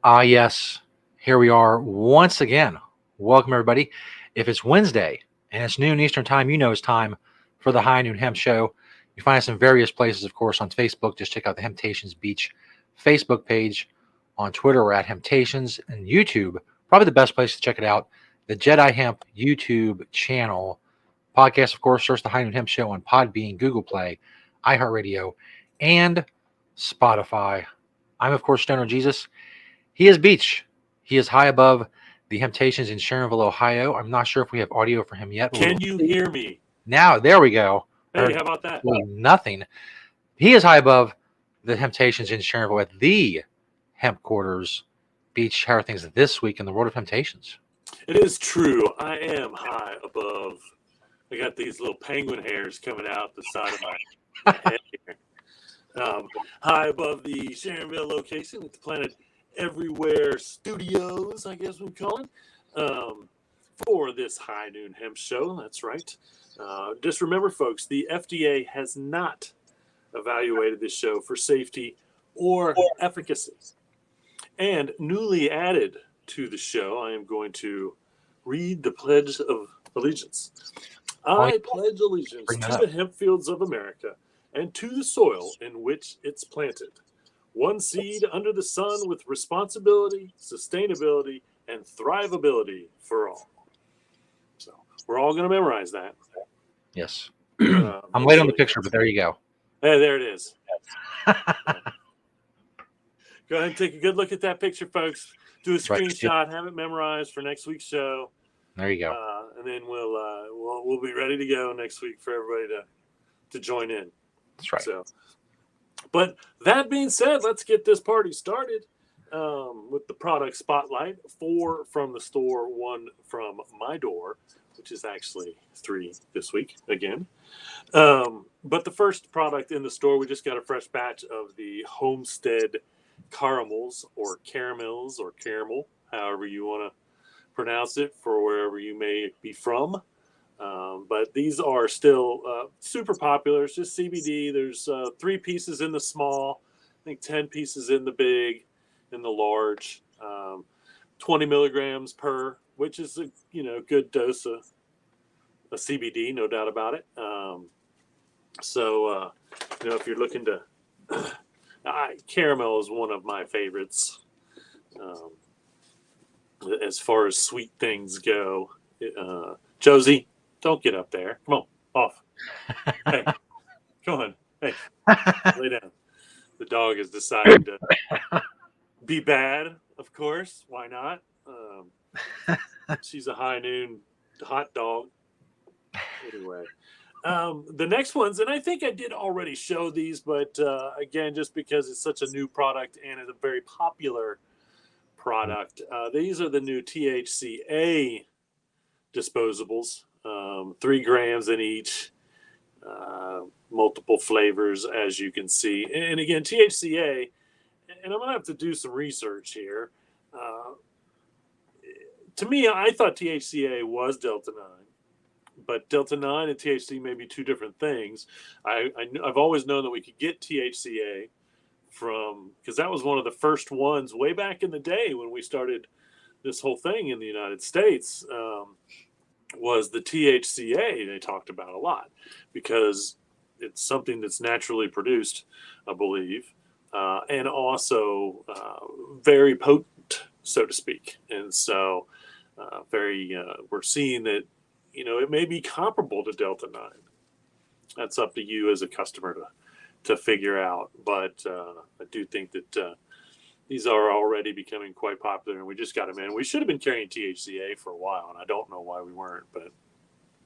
Yes, here we are once again. Welcome, everybody. If it's Wednesday and it's noon Eastern time, you know it's time for the High Noon Hemp Show. You find us in various places, of course, on Facebook. Just check out the Temptations Beach Facebook page. On Twitter, we're at Temptations, and YouTube, probably the best place to check it out. The Jedi Hemp YouTube channel. Podcast, of course, search the High Noon Hemp Show on Podbean, Google Play, iHeartRadio, and Spotify. I'm, of course, Stoner Jesus. He is Beach. He is high above the Temptations in Sharonville, Ohio. I'm not sure if we have audio for him yet. Can you hear me? Now, there we go. Hey, how about that? Nothing. He is high above the Temptations in Sharonville at the Hemp Quarters. Beach, how are things this week in the world of Temptations? It is true. I am high above. I got these little penguin hairs coming out the side of my head here. High above the Sharonville location at the Planet Everywhere Studios, I guess we call it, for this High Noon Hemp Show. That's right. Just remember, folks, the FDA has not evaluated this show for safety or efficacy. And newly added to the show, I am going to read the Pledge of Allegiance. I pledge allegiance to the hemp fields of America and to the soil in which it's planted. One seed under the sun with responsibility, sustainability, and thrivability for all. So we're all going to memorize that. Yes. I'm late on the picture, but there you go. Hey, there it is. Go ahead and take a good look at that picture, folks. Do a screenshot, have it memorized for next week's show. There you go. And then we'll be ready to go next week for everybody to join in. That's right. So, but that being said, let's get this party started with the product spotlight. 4 from the store, 1 from my door, which is actually 3 this week again. But the first product in the store, we just got a fresh batch of the Homestead caramels or caramel, however you want to pronounce it for wherever you may be from. But these are still super popular. It's just CBD. There's 3 pieces in the small, I think 10 pieces in the big, in the large, 20 milligrams per, which is a good dose of CBD, no doubt about it. So if you're looking to, caramel is one of my favorites. As far as sweet things go, Josie, don't get up there. Come on, off. Hey, come on. Hey, lay down. The dog is deciding to be bad, of course. Why not? She's a high noon hot dog. Anyway, the next ones, and I think I did already show these, but again, just because it's such a new product and it's a very popular product, these are the new THCA disposables, 3 grams in each, multiple flavors, as you can see. And again, THCA, and I'm going to have to do some research here. To me, I thought THCA was Delta 9. But Delta 9 and THC may be 2 different things. I've always known that we could get THCA from, because that was one of the first ones way back in the day when we started this whole thing in the United States, was the THCA they talked about a lot, because it's something that's naturally produced, I believe, and also very potent, so to speak. And so we're seeing that, it may be comparable to Delta 9. That's up to you as a customer to figure out. But I do think that these are already becoming quite popular, and we just got them in. We should have been carrying THCA for a while, and I don't know why we weren't, but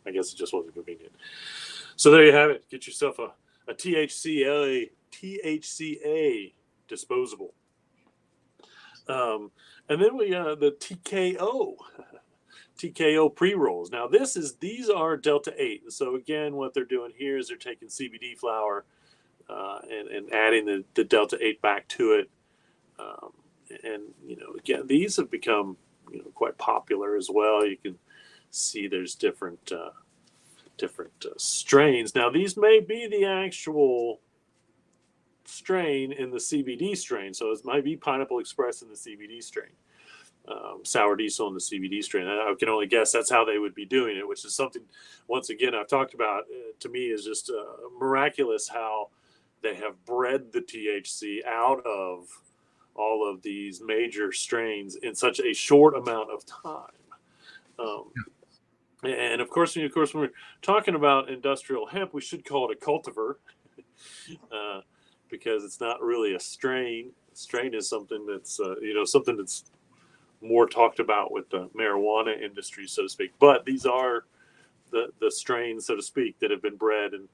I guess it just wasn't convenient. So there you have it. Get yourself a THCA disposable. And then we the TKO pre-rolls. Now these are Delta 8. So again, what they're doing here is they're taking CBD flower and adding the Delta 8 back to it. And again, these have become quite popular as well. You can see there's different strains. Now these may be the actual strain in the CBD strain. So it might be Pineapple Express in the CBD strain, Sour Diesel in the CBD strain. I can only guess that's how they would be doing it, which is something, once again, I've talked about, to me is just miraculous how they have bred the THC out of all of these major strains in such a short amount of time. Um, and of course, when we're talking about industrial hemp, we should call it a cultivar, because it's not really a strain. A strain is something that's something that's more talked about with the marijuana industry, so to speak. But these are the strains, so to speak, that have been bred, and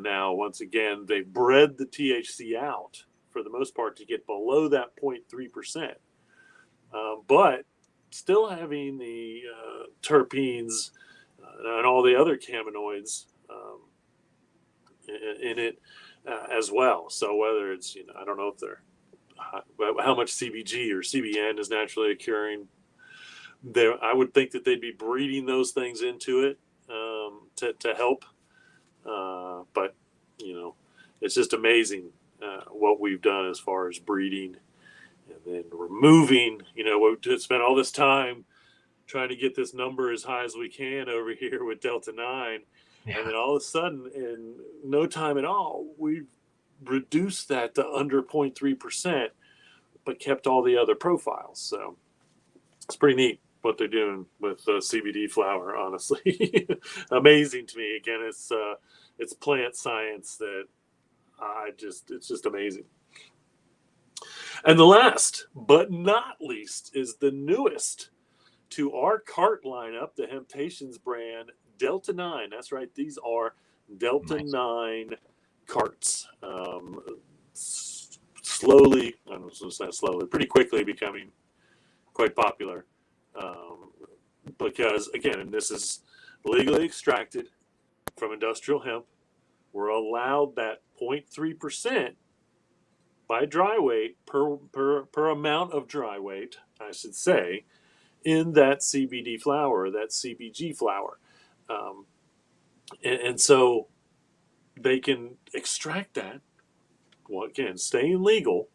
now once again they've bred the THC out for the most part to get below that 0.3%, but still having the terpenes and all the other cannabinoids in it as well. So whether it's, I don't know if they're how much CBG or CBN is naturally occurring there. I would think that they'd be breeding those things into it to help. But it's just amazing what we've done as far as breeding and then removing. We've spent all this time trying to get this number as high as we can over here with Delta 9. Yeah. And then all of a sudden, in no time at all, we've reduced that to under 0.3%, but kept all the other profiles. So it's pretty neat what they're doing with CBD flower, honestly. Amazing to me. Again, it's plant science that it's just amazing. And the last but not least is the newest to our cart lineup, the Hemptations brand, Delta 9. That's right. These are Delta 9 carts. Slowly, I don't know, it's not slowly, pretty quickly becoming quite popular. Because, again, and this is legally extracted from industrial hemp. We're allowed that 0.3% by dry weight per amount of dry weight, I should say, in that CBD flower, that CBG flower. And so they can extract that, well, again, staying legal,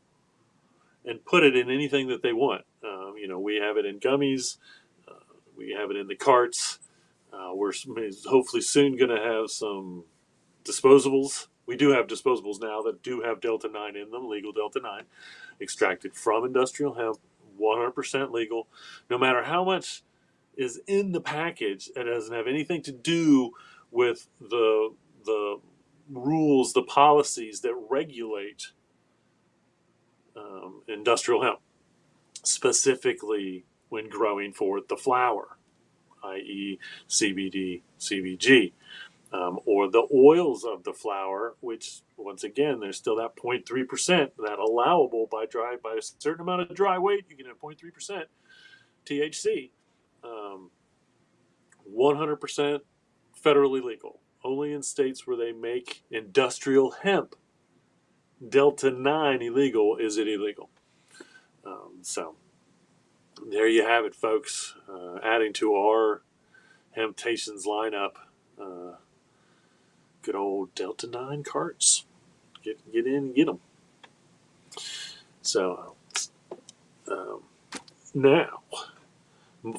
and put it in anything that they want. We have it in gummies. We have it in the carts. We're hopefully soon going to have some disposables. We do have disposables now that do have Delta 9 in them, legal Delta 9, extracted from industrial hemp, 100% legal. No matter how much is in the package, it doesn't have anything to do with the rules, the policies that regulate industrial hemp, specifically when growing for the flower, i.e. CBD, CBG, or the oils of the flower, which, once again, there's still that 0.3%, that allowable by a certain amount of dry weight, you can have 0.3% THC. 100% federally legal. Only in states where they make industrial hemp Delta 9 illegal is it illegal. So there you have it, folks. Adding to our Hemptations lineup, good old Delta 9 carts. Get in and get them. So now,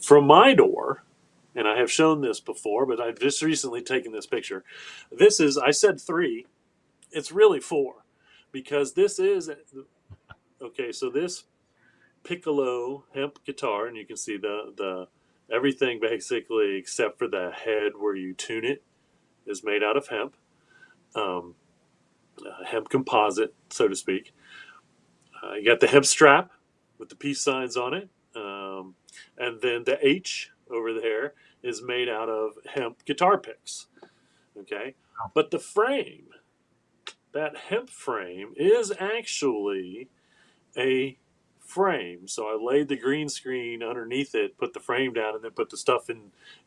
from my door, and I have shown this before, but I've just recently taken this picture. This is, I said 3, it's really 4, because this is, okay, so this piccolo hemp guitar, and you can see the everything basically except for the head where you tune it is made out of hemp, hemp composite, so to speak. You got the hemp strap with the peace signs on it, and then the H over there is made out of hemp guitar picks. Okay, but the frame, that hemp frame, is actually a frame. So I laid the green screen underneath it, put the frame down, and then put the stuff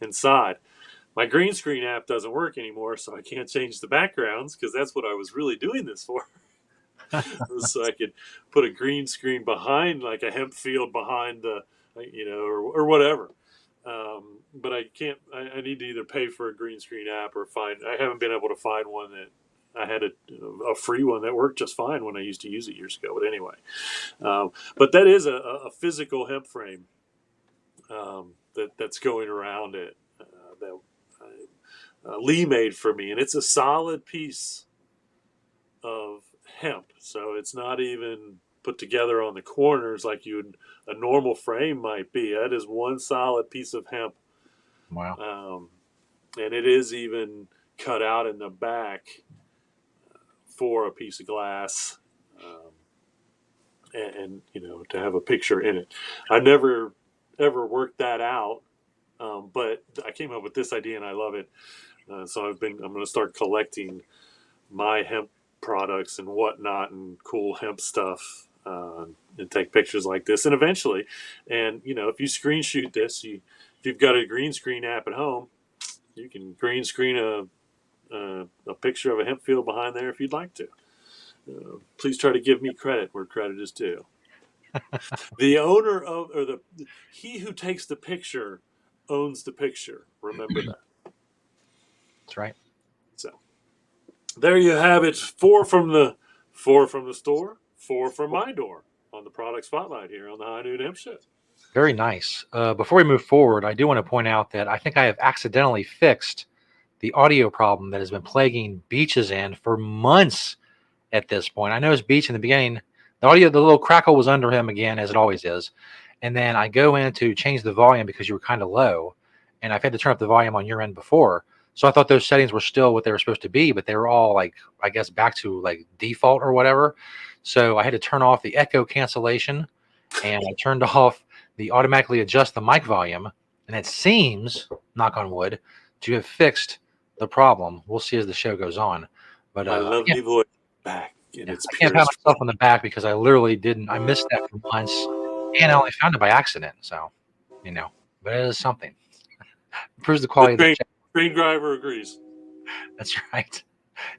inside. My green screen app doesn't work anymore, so I can't change the backgrounds, because that's what I was really doing this for. So I could put a green screen behind, like a hemp field behind the, or whatever. But I can't. I need to either pay for a green screen app or I haven't been able to find one that I had a free one that worked just fine when I used to use it years ago. But anyway, but that is a physical hemp frame that's going around it that Lee made for me, and it's a solid piece of hemp. So it's not even put together on the corners like a normal frame might be. That is one solid piece of hemp. Wow. And it is even cut out in the back for a piece of glass, and to have a picture in it. I never ever worked that out, but I came up with this idea and I love it. So I'm going to start collecting my hemp products and whatnot and cool hemp stuff, and take pictures like this. And eventually, if you screen shoot this, if you've got a green screen app at home, you can green screen a picture of a hemp field behind there if you'd like to. Please try to give me credit where credit is due. The owner of, or he who takes the picture owns the picture. Remember that. That's right. So there you have it. Four from the store, four from my door on the product spotlight here on the High Noon Hemp Show. Very nice. Before we move forward, I do want to point out that I think I have accidentally fixed the audio problem that has been plaguing Beach's in for months at this point. I noticed Beach in the beginning, the little crackle was under him again, as it always is. And then I go in to change the volume because you were kind of low, and I've had to turn up the volume on your end before. So I thought those settings were still what they were supposed to be, but they were all like, I guess, back to like default or whatever. So I had to turn off the echo cancellation, and I turned off the automatically adjust the mic volume, and it seems, knock on wood, to have fixed the problem. We'll see as the show goes on. But My lovely voice back in its I can't pat purest myself on the back because I literally didn't. I missed that for months, and I only found it by accident. So, but it is something. It proves the quality of the show. train driver agrees. That's right.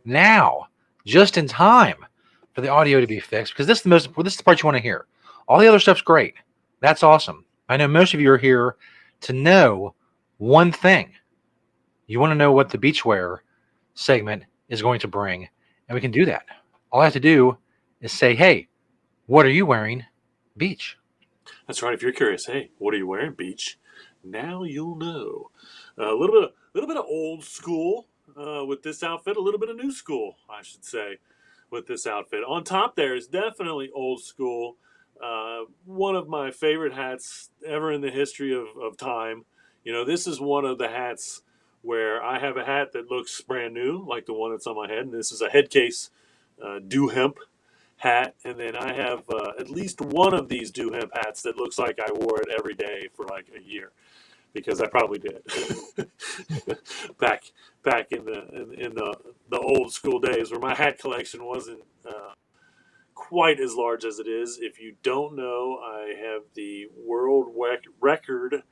Now, just in time for the audio to be fixed, because this is the part you want to hear. All the other stuff's great. That's awesome. I know most of you are here to know one thing. You want to know what the beachwear segment is going to bring, and we can do that. All I have to do is say, "Hey, what are you wearing, Beach?" That's right. If you're curious, hey, what are you wearing, Beach? Now you'll know. A little bit of old school with this outfit. A little bit of new school, I should say, with this outfit. On top, there is definitely old school. One of my favorite hats ever in the history of time. This is one of the hats where I have a hat that looks brand new, like the one that's on my head, and this is a head case Do Hemp hat, and then I have at least one of these Do Hemp hats that looks like I wore it every day for like a year, because I probably did. back in the old school days where my hat collection wasn't quite as large as it is. If you don't know, I have the world record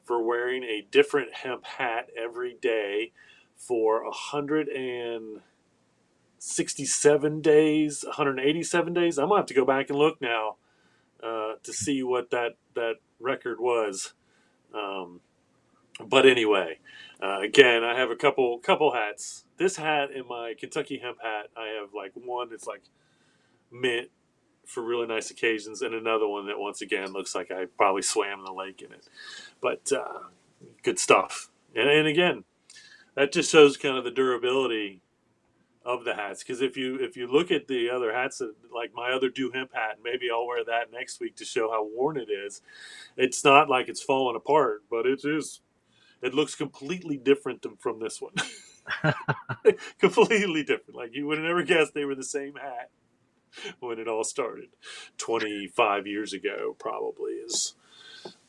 for wearing a different hemp hat every day for 167 days, 187 days. I'm gonna have to go back and look now to see what that record was. But anyway, again, I have a couple hats. This hat and my Kentucky hemp hat, I have like one that's like mint for really nice occasions, and another one that once again looks like I probably swam in the lake in it. But good stuff. And again, that just shows kind of the durability of the hats, because if you look at the other hats, like my other Do Hemp hat, maybe I'll wear that next week to show how worn it is. It's not like it's falling apart, but it looks completely different from this one. Completely different. Like you would have never guessed they were the same hat when it all started. 25 years ago probably is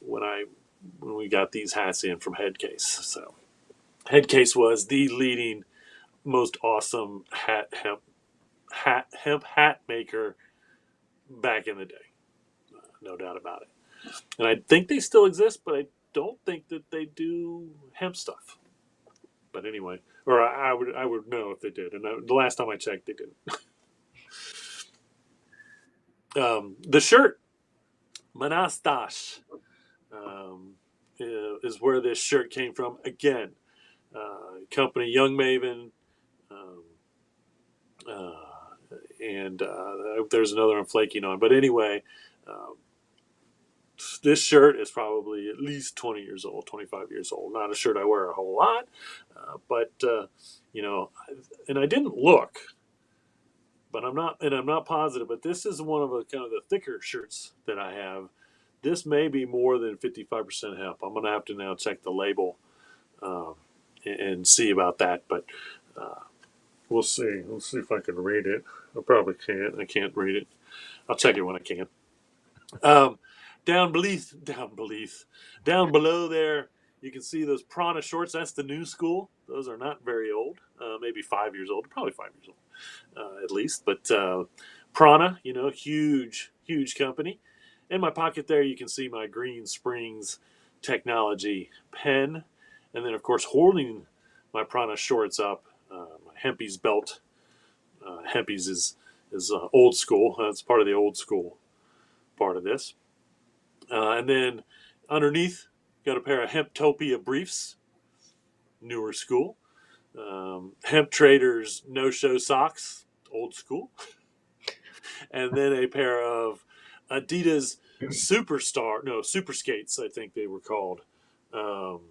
when we got these hats in from Headcase. So Headcase was the leading, most awesome hemp hat maker back in the day. No doubt about it. And I think they still exist, but I don't think that they do hemp stuff. But anyway, or I would know if they did. And the last time I checked, they didn't. The shirt, Manastash, is where this shirt came from. Again, company Young Maven, and there's another I'm flaking on. But anyway, uh, this shirt is probably at least 20 years old, 25 years old. Not a shirt I wear a whole lot, but you know, and I didn't look, but I'm not positive. But this is one of the kind of the thicker shirts that I have. This may be more than 55% hemp. I'm going to have to now check the label um, and see about that. But uh, we'll see. We'll see if I can read it. I probably can't. I can't read it. I'll check it when I can. Um, down below there, you can see those Prana shorts. That's the new school. Those are not very old. Maybe 5 years old. Probably 5 years old, at least. But Prana, huge, huge company. In my pocket there, you can see my Green Springs Technology pen, and then of course holding my Prana shorts up, my Hempy's belt. Hempy's is old school. It's part of the old school part of this. And then underneath, got a pair of Hemptopia briefs, newer school. Hemp Traders no-show socks, old school. And then a pair of Adidas Super Skates, I think they were called. Um,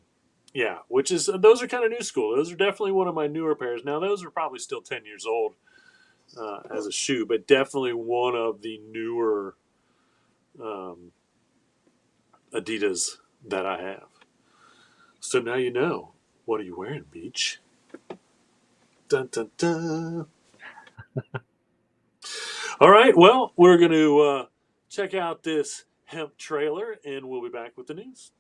yeah, those are kind of new school. Those are definitely one of my newer pairs. Now, those are probably still 10 years old as a shoe, but definitely one of the newer um, Adidas that I have. So now you know. What are you wearing, Beach? Dun, dun, dun. All right. Well, we're going to check out this hemp trailer, and we'll be back with the news.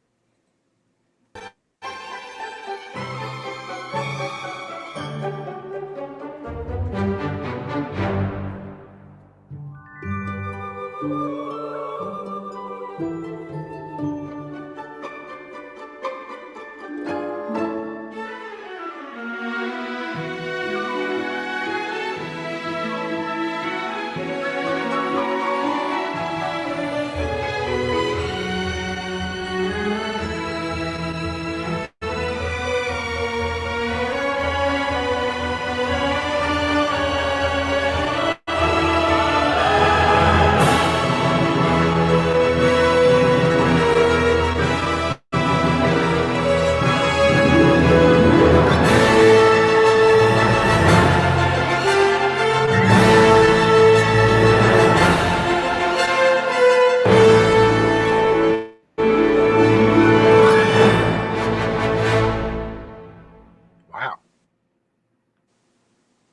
Wow.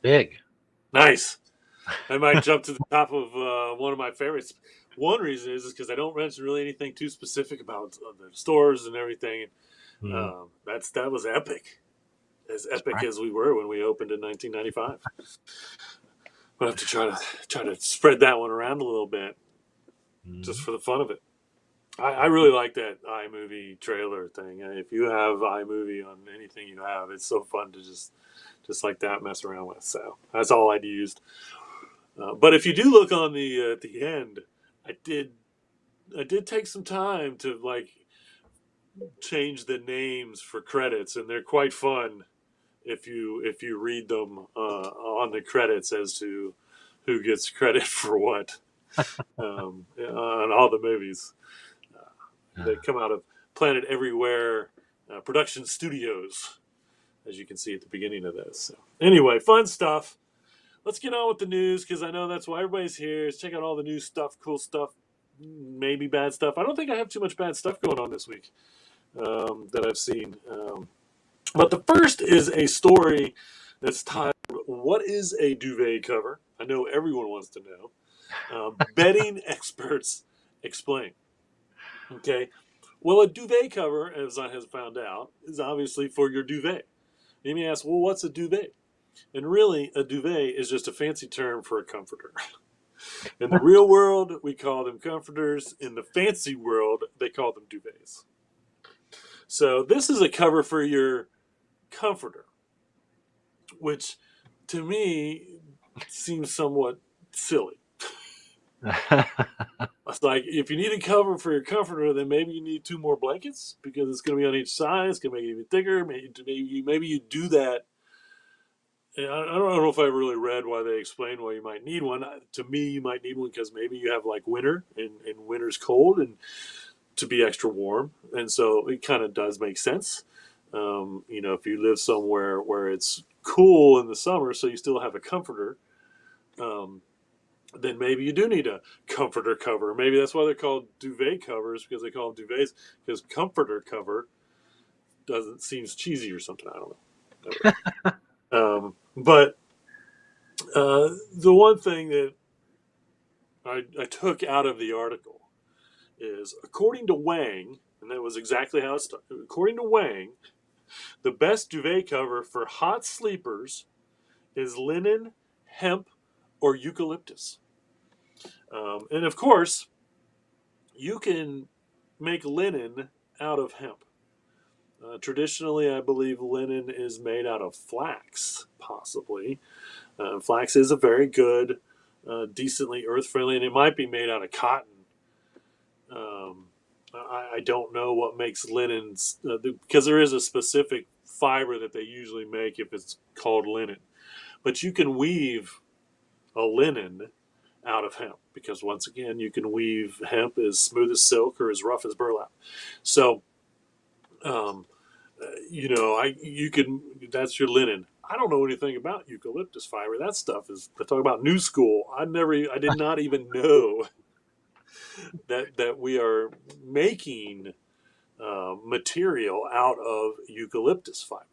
Big. Nice. I might jump to the top of one of my favorites. One reason is because I don't mention really anything too specific about the stores and everything. Mm, That was epic, as that's epic right. as we were when we opened in 1995. We'll have to try to spread that one around a little bit just Mm. for the fun of it. I really like that iMovie trailer thing. If you have iMovie on anything you have, it's so fun to just like that mess around with. So that's all I'd used. But if you do look on the at the end, I did I did take some time to like change the names for credits, and they're quite fun if you read them on the credits as to who gets credit for what on all the movies. They come out of Planet Everywhere Production Studios, as you can see at the beginning of this. So, anyway, fun stuff. Let's get on with the news because I know that's why everybody's here. Is check out all the new stuff, cool stuff, maybe bad stuff. I don't think I have too much bad stuff going on this week that I've seen. But the first is a story that's titled "What is a duvet cover?" I know everyone wants to know. Bedding experts explain. Okay. Well, a duvet cover, as I have found out, is obviously for your duvet. You may ask, well, what's a duvet? And really, a duvet is just a fancy term for a comforter. In the real world, we call them comforters. In the fancy world, they call them duvets. So this is a cover for your comforter, which to me seems somewhat silly. It's like if you need a cover for your comforter, then maybe you need two more blankets because it's going to be on each side. It's going to make it even thicker. Maybe you do that I don't know if I really read why they explain why you might need one. To me, you might need one because maybe you have like winter and winter's cold and to be extra warm. And so it kind of does make sense. If you live somewhere where it's cool in the summer, so you still have a comforter, um, then maybe you do need a comforter cover. Maybe that's why they're called duvet covers because they call them duvets because comforter cover doesn't seems cheesy or something. I don't know. But the one thing that I took out of the article is according to Wang, and that was exactly how it started. According to Wang, the best duvet cover for hot sleepers is linen, hemp, or eucalyptus. And of course, you can make linen out of hemp. Traditionally, I believe linen is made out of flax, possibly. Flax is a very good, decently earth friendly, and it might be made out of cotton. Um, I don't know what makes linens because there is a specific fiber that they usually make if it's called linen. But you can weave a linen out of hemp because once again, you can weave hemp as smooth as silk or as rough as burlap. So, um, I you can that's your linen. I don't know anything about eucalyptus fiber. That stuff is I talk about new school. I did not even know that we are making material out of eucalyptus fiber.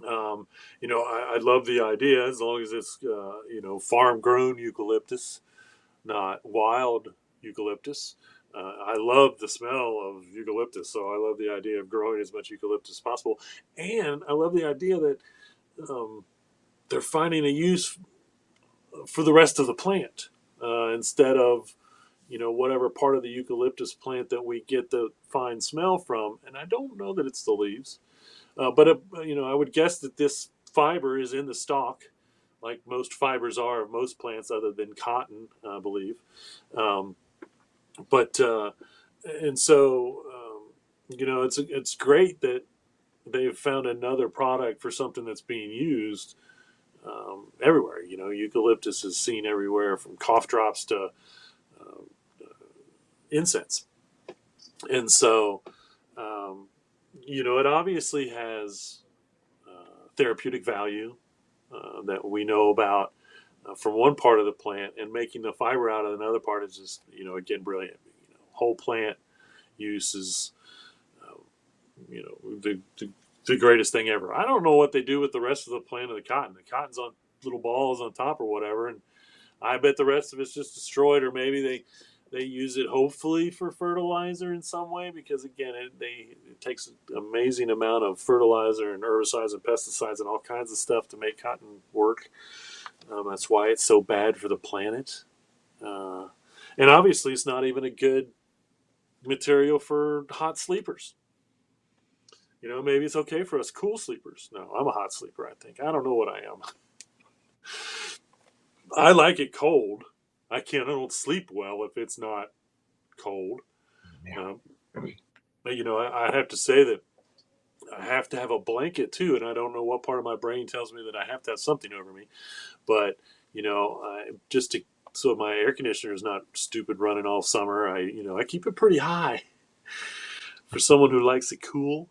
I love the idea as long as it's farm grown eucalyptus, not wild eucalyptus. I love the smell of eucalyptus, so I love the idea of growing as much eucalyptus as possible. And I love the idea that um, they're finding a use for the rest of the plant instead of whatever part of the eucalyptus plant that we get the fine smell from. And I don't know that it's the leaves, but I would guess that this fiber is in the stalk, like most fibers are of most plants, other than cotton, I believe. Um, but and so it's great that they've found another product for something that's being used everywhere. Eucalyptus is seen everywhere from cough drops to um, incense, and so um, it obviously has therapeutic value that we know about from one part of the plant, and making the fiber out of another part is just again brilliant. Whole plant use is uh, the greatest thing ever. I don't know what they do with the rest of the plant of the cotton. The cotton's on little balls on top or whatever, and I bet the rest of it's just destroyed, or maybe they use it hopefully for fertilizer in some way because again it takes an amazing amount of fertilizer and herbicides and pesticides and all kinds of stuff to make cotton work. That's why it's so bad for the planet. Uh, and obviously, it's not even a good material for hot sleepers. Maybe it's okay for us cool sleepers. No, I'm a hot sleeper, I think. I don't know what I am. I like it cold. I don't sleep well if it's not cold. Yeah. Um, but, I have to say that I have to have a blanket too, and I don't know what part of my brain tells me that I have to have something over me. But, just to so my air conditioner is not stupid running all summer. I keep it pretty high for someone who likes it cool.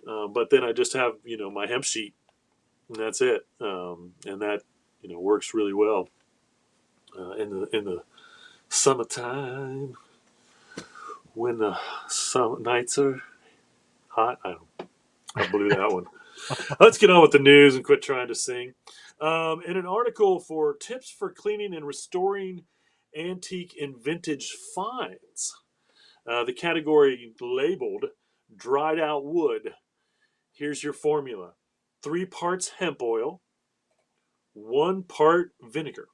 But then I just have my hemp sheet, and that's it. And that works really well in the summertime when the summer nights are hot. I blew that one. Let's get on with the news and quit trying to sing. In an article for tips for cleaning and restoring antique and vintage finds, the category labeled dried out wood. Here's your formula: 3 parts hemp oil, 1 part vinegar.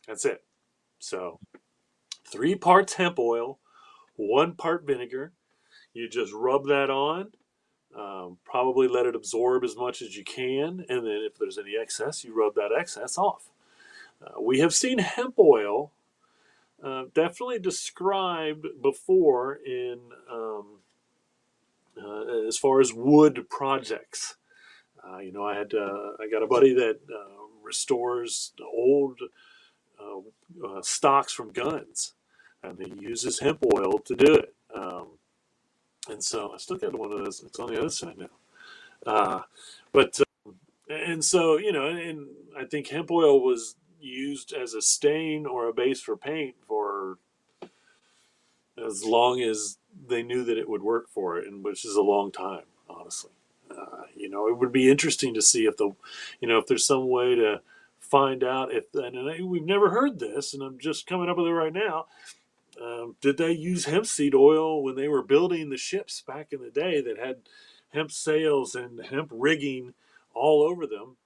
That's it. So 3 parts hemp oil, 1 part vinegar. You just rub that on. Probably let it absorb as much as you can, and then if there's any excess, you rub that excess off. We have seen hemp oil definitely described before in as far as wood projects. I got a buddy that restores old stocks from guns, and he uses hemp oil to do it. And so I still got one of those. It's on the other side now. But and so and I think hemp oil was used as a stain or a base for paint for as long as they knew that it would work for it, and which is a long time, honestly. It would be interesting to see if there's some way to find out if, and we've never heard this, and I'm just coming up with it right now. Did they use hemp seed oil when they were building the ships back in the day that had hemp sails and hemp rigging all over them?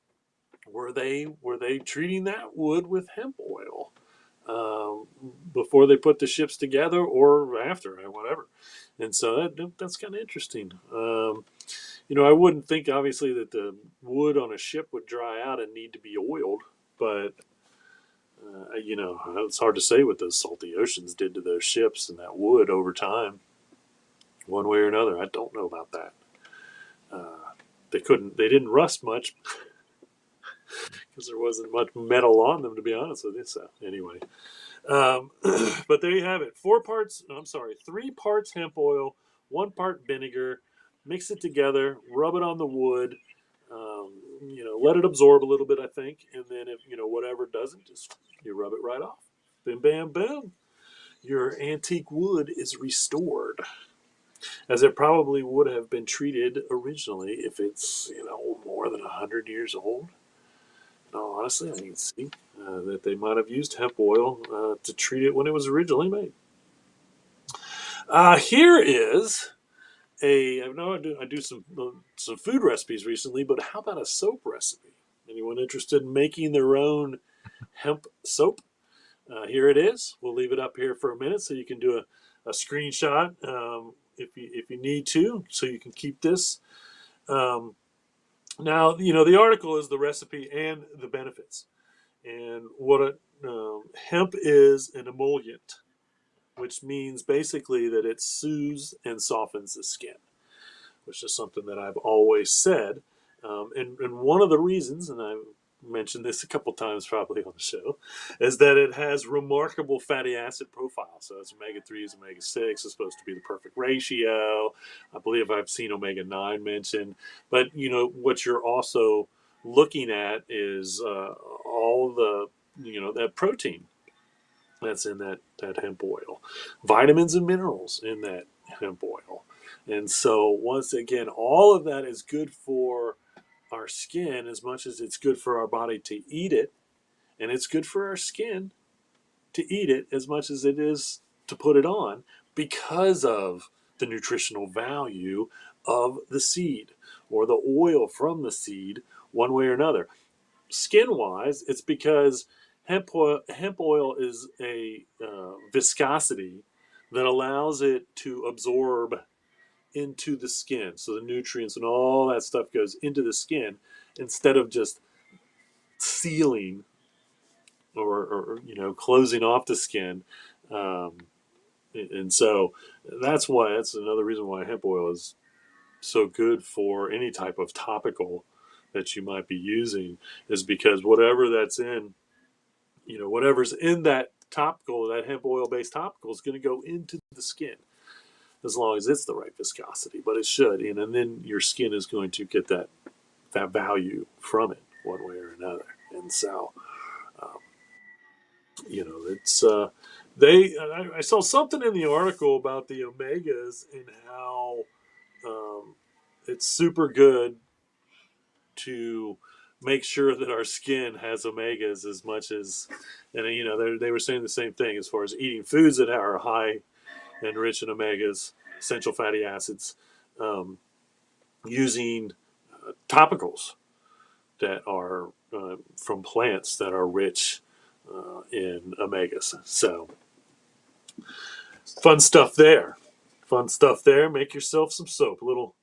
Were they treating that wood with hemp oil before they put the ships together or after, whatever? And so that's kind of interesting. I wouldn't think obviously that the wood on a ship would dry out and need to be oiled, but it's hard to say what those salty oceans did to those ships and that wood over time, one way or another. I don't know about that. They didn't rust much because there wasn't much metal on them, to be honest with you. So anyway, but there you have it. 3 parts hemp oil, 1 part vinegar. Mix it together, rub it on the wood. Let it absorb a little bit, I think, and then if whatever doesn't, just you rub it right off. Bim, bam, boom. Your antique wood is restored, as it probably would have been treated originally if it's more than 100 years old. No, honestly, I can see that they might have used hemp oil to treat it when it was originally made. Here is I know I do some food recipes recently, but how about a soap recipe? Anyone interested in making their own hemp soap? Here it is. We'll leave it up here for a minute so you can do a screenshot if you need to, so you can keep this. Now, the article is the recipe and the benefits. And what hemp is an emollient, which means basically that it soothes and softens the skin, which is something that I've always said. And one of the reasons, and I've mentioned this a couple times probably on the show, is that it has remarkable fatty acid profile. So it's omega-3s, omega-6 is supposed to be the perfect ratio. I believe I've seen omega-9 mentioned. But, what you're also looking at is all the, that protein that's in that hemp oil, vitamins and minerals in that hemp oil. And so, once again, all of that is good for our skin as much as it's good for our body to eat it. And it's good for our skin to eat it as much as it is to put it on because of the nutritional value of the seed or the oil from the seed, one way or another. Skin wise, it's because hemp oil is a viscosity that allows it to absorb into the skin. So the nutrients and all that stuff goes into the skin instead of just sealing or closing off the skin. And so that's another reason why hemp oil is so good for any type of topical that you might be using, is because whatever's in that topical, that hemp oil based topical, is going to go into the skin as long as it's the right viscosity, but it should. And then your skin is going to get that value from it one way or another. And so, it's I saw something in the article about the omegas and how it's super good to make sure that our skin has omegas as much as, and they were saying the same thing as far as eating foods that are high and rich in omegas, essential fatty acids, using topicals that are from plants that are rich in omegas. So fun stuff there. Make yourself some soap. A little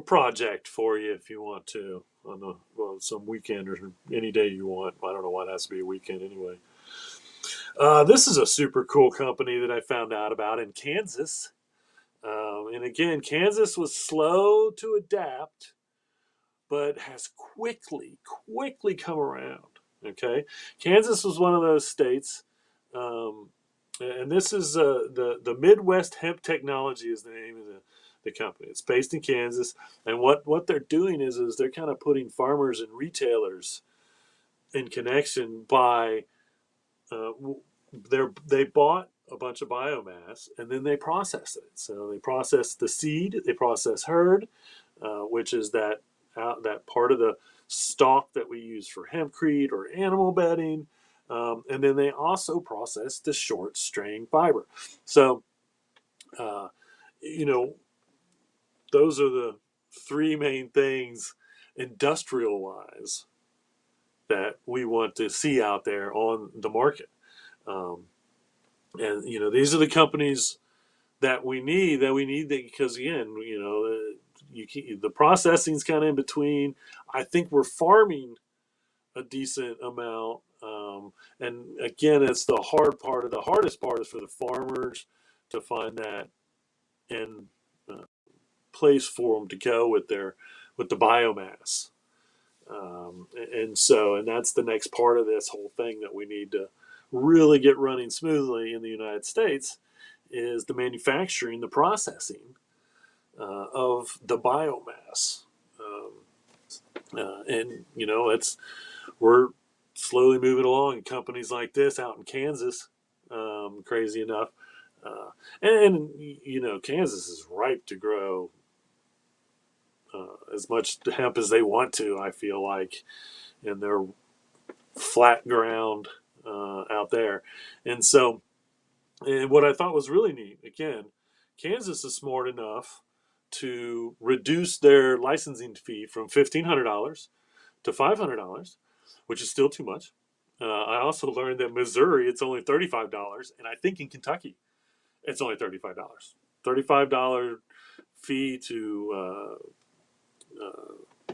project for you if you want to on some weekend or any day you want. I don't know why it has to be a weekend anyway. This is a super cool company that I found out about in Kansas. And again, Kansas was slow to adapt, but has quickly come around. Okay, Kansas was one of those states, and this is the Midwest Hemp Technology is the name of the company. It's based in Kansas, and what they're doing is they're kind of putting farmers and retailers in connection by they bought a bunch of biomass and then they process it. So they process the seed, they process hurd, which is that part of the stalk that we use for hempcrete or animal bedding, and then they also process the short strain fiber. So, uh, you know, those are the three main things, industrial wise, that we want to see out there on the market. Um, and these are the companies that we need because again, the processing's kind of in between. I think we're farming a decent amount, and again, it's the hardest part is for the farmers to find that and place for them to go with the biomass. And that's the next part of this whole thing that we need to really get running smoothly in the United States is the manufacturing, the processing of the biomass. And it's we're slowly moving along. And companies like this out in Kansas, crazy enough, and Kansas is ripe to grow as much hemp as they want to. I feel like in their flat ground out there, and so. And what I thought was really neat, again, Kansas is smart enough to reduce their licensing fee from $1,500 to $500, which is still too much. I also learned that Missouri, it's only $35, and I think in Kentucky, it's only $35. $35 fee to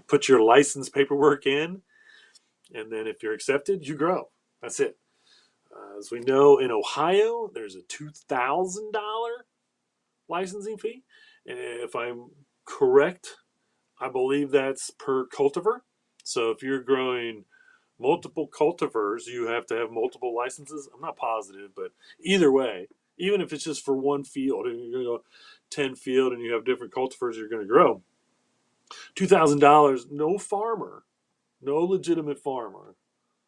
put your license paperwork in, and then if you're accepted, you grow. That's it. As we know, in Ohio, there's a $2,000 licensing fee. And if I'm correct, I believe that's per cultivar. So if you're growing multiple cultivars, you have to have multiple licenses. I'm not positive, but either way, even if it's just for one field and you're going to go 10 field and you have different cultivars you're going to grow, $2,000, no farmer, no legitimate farmer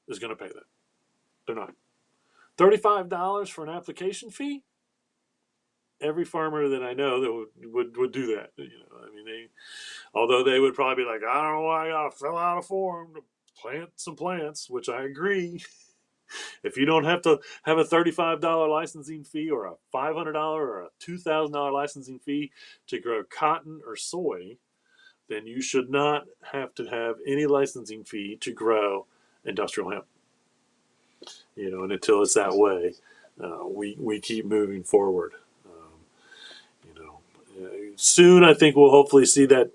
is going to pay that. They're not. $35 for an application fee? Every farmer that I know that would do that. I mean, although they would probably be like, I don't know why I gotta fill out a form to plant some plants, which I agree. If you don't have to have a $35 licensing fee or a $500 or a $2,000 licensing fee to grow cotton or soy, then you should not have to have any licensing fee to grow industrial hemp. And until it's that way, we keep moving forward. Soon, I think we'll hopefully see that.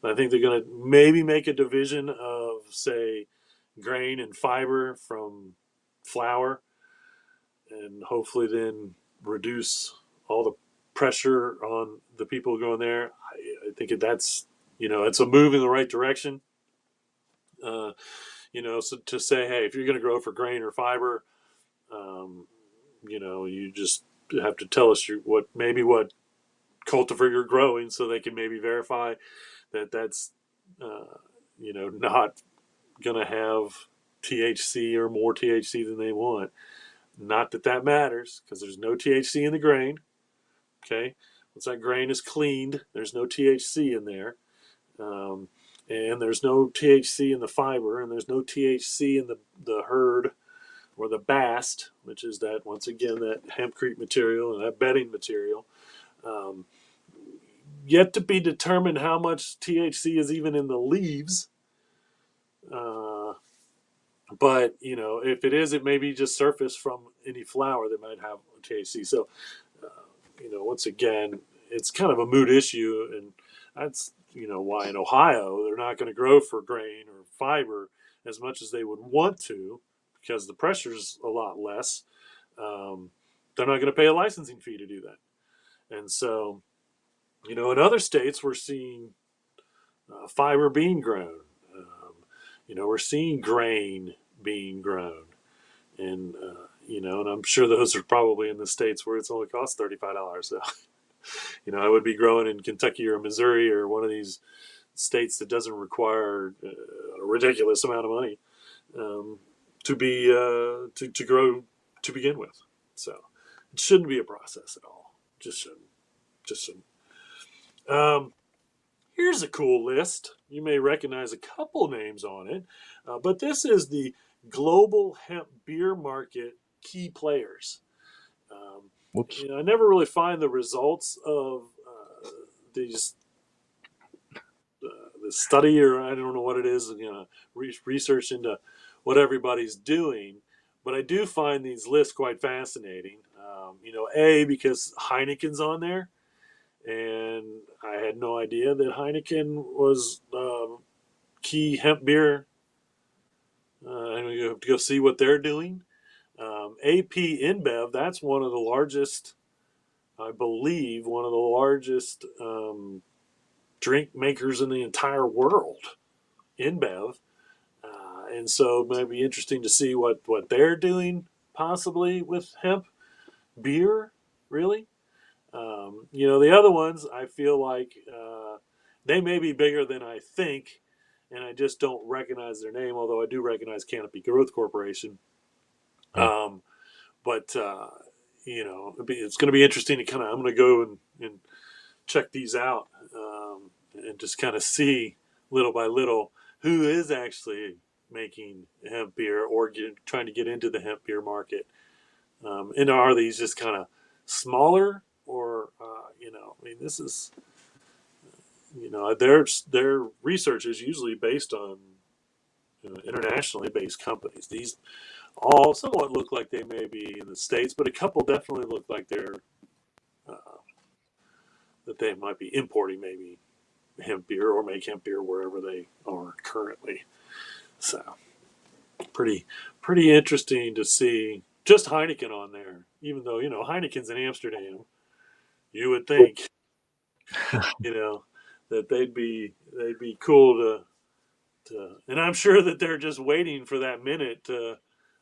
I think they're going to maybe make a division of, say, grain and fiber from flour, and hopefully then reduce all the pressure on the people going there. I think that's it's a move in the right direction. So to say, hey, if you're going to grow for grain or fiber, you just have to tell us what cultivar you're growing, so they can maybe verify that that's not going to have THC or more THC than they want. Not that matters, because there's no THC in the grain. Okay, once that grain is cleaned, there's no THC in there, and there's no THC in the fiber, and there's no THC in the hurd or the bast, which is that, once again, that hempcrete material and that bedding material. Yet to be determined how much THC is even in the leaves. But if it is, it may be just surface from any flower that might have THC. So, once again, it's kind of a moot issue, and that's why in Ohio they're not going to grow for grain or fiber as much as they would want to, because the pressure's a lot less. They're not going to pay a licensing fee to do that, and so in other states we're seeing fiber being grown, We're seeing grain being grown, and and I'm sure those are probably in the states where it's only costs $35. So, I would be growing in Kentucky or Missouri or one of these states that doesn't require a ridiculous amount of money um, to be to grow to begin with. So it shouldn't be a process at all. Just shouldn't. Just shouldn't. Um, Here's a cool list. You may recognize a couple names on it, but this is the global hemp beer market key players. Um, Whoops. I never really find the results of these the study, or I don't know what it is, research into what everybody's doing. But I do find these lists quite fascinating. Because Heineken's on there, and I had no idea that Heineken was key hemp beer. And we have to go see what they're doing. AP InBev, that's one of the largest, I believe, one of the largest drink makers in the entire world. InBev, and so it might be interesting to see what they're doing possibly with hemp beer. Really, the other ones I feel like they may be bigger than I think, and I just don't recognize their name. Although I do recognize Canopy Growth Corporation. Yeah. But it's going to be interesting to I'm going to go and check these out and just kind of see little by little who is actually making hemp beer or trying to get into the hemp beer market. And are these just kind of smaller, or this is their research is usually based on internationally based companies. These all somewhat look like they may be in the States, but a couple definitely look like uh, that they might be importing maybe hemp beer or make hemp beer wherever they are currently. So pretty interesting to see just Heineken on there, even though Heineken's in Amsterdam. You would think you know that they'd be cool and I'm sure that they're just waiting for that minute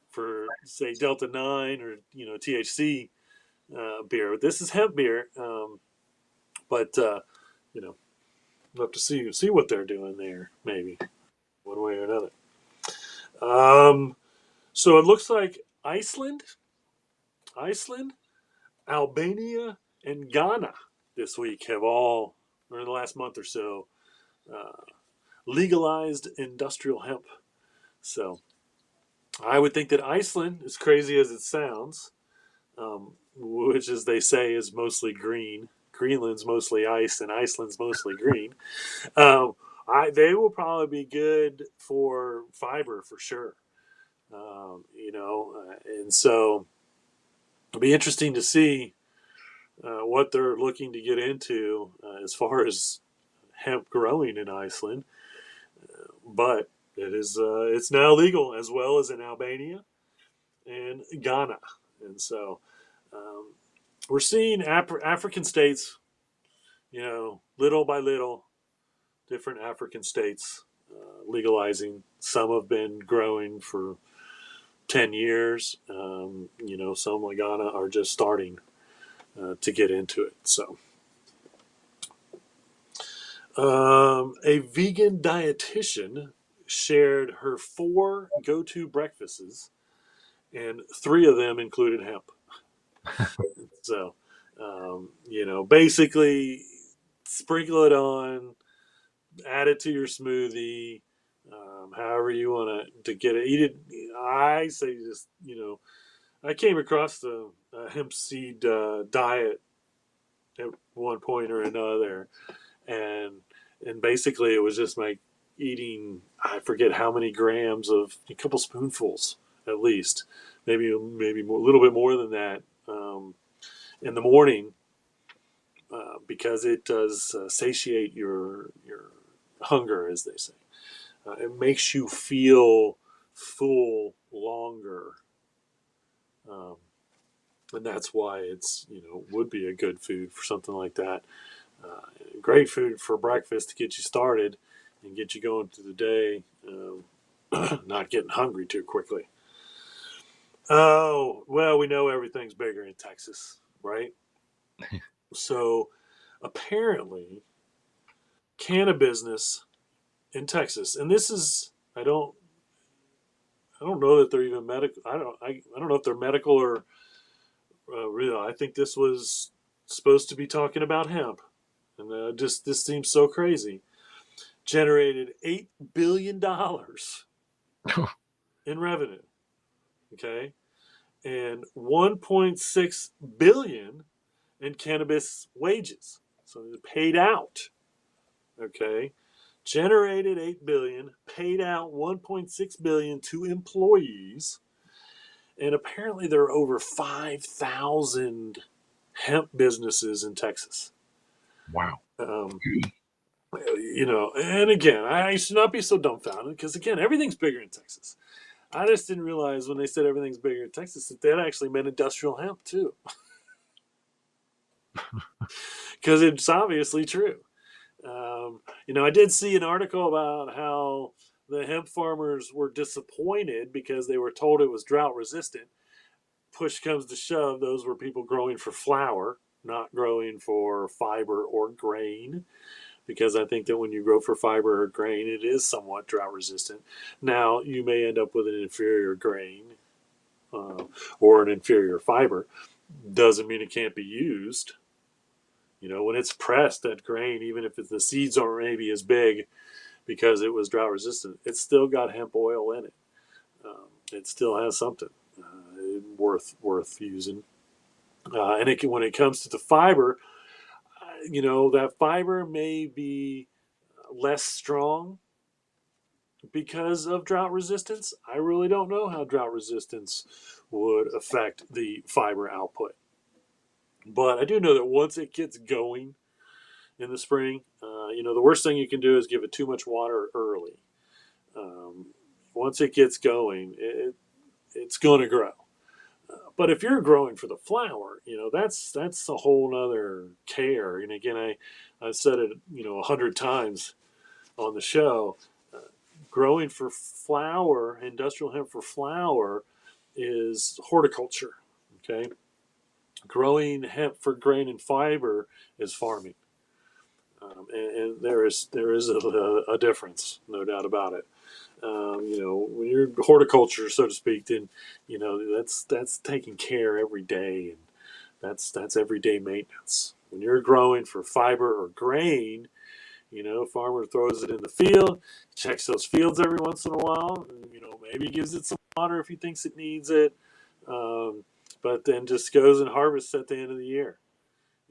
for say Delta 9 or THC beer. This is hemp beer, but you know, we'll have to see what they're doing there, maybe one way or another. So it looks like Iceland, Albania, and Ghana this week have all, or in the last month or so, uh, legalized industrial hemp. So I would think that Iceland, as crazy as it sounds, which, as they say, is mostly green. Greenland's mostly ice, and Iceland's mostly green. Um, they will probably be good for fiber for sure. And so it'll be interesting to see what they're looking to get into as far as hemp growing in Iceland. But it's now legal as well as in Albania and Ghana, and so um, we're seeing African states, little by little, different African states legalizing. Some have been growing for 10 years. Some like Ghana are just starting to get into it. So, a vegan dietitian shared her 4 go to breakfasts, and 3 of them included hemp. So, basically sprinkle it on, add it to your smoothie, however you want to get it. Eat it. I say just, I came across the hemp seed diet at one point or another, and basically it was just like eating, I forget how many grams of a couple spoonfuls at least, maybe a little bit more than that in the morning, because it does satiate your hunger, as they say. It makes you feel full longer, um, and that's why it's would be a good food for something like that. Great food for breakfast to get you started and get you going through the day. Not getting hungry too quickly. Oh, well, we know everything's bigger in Texas, right? So apparently, cannabis in Texas, and this is I don't know that they're even medical. I don't know if they're medical or real. I think this was supposed to be talking about hemp, and just this seems so crazy. Generated $8 billion in revenue. Okay, and 1.6 billion in cannabis wages. So it paid out. Okay, generated 8 billion, paid out 1.6 billion to employees, and apparently there are over 5,000 hemp businesses in Texas. Wow. Um, and again, I should not be so dumbfounded because again, everything's bigger in Texas. I just didn't realize when they said everything's bigger in Texas that actually meant industrial hemp too, because it's obviously true. I did see an article about how the hemp farmers were disappointed because they were told it was drought resistant. Push comes to shove, those were people growing for flour, not growing for fiber or grain. Because I think that when you grow for fiber or grain, it is somewhat drought resistant. Now, you may end up with an inferior grain uh, or an inferior fiber. Doesn't mean it can't be used. When it's pressed, that grain, even if the seeds aren't maybe as big because it was drought resistant, it's still got hemp oil in it. It still has something worth using. When it comes to the fiber, that fiber may be less strong because of drought resistance. I really don't know how drought resistance would affect the fiber output. But I do know that once it gets going in the spring, the worst thing you can do is give it too much water early. Um, Once it gets going, it's going to grow. But if you're growing for the flower, that's a whole other care. And again, I've said it 100 times on the show. Growing for flower, industrial hemp for flower, is horticulture. Okay, growing hemp for grain and fiber is farming, and there is a difference, no doubt about it. When you're horticulture, so to speak, then that's taking care every day, and that's everyday maintenance. When you're growing for fiber or grain, farmer throws it in the field, checks those fields every once in a while, and, maybe gives it some water if he thinks it needs it, um, but then just goes and harvests at the end of the year.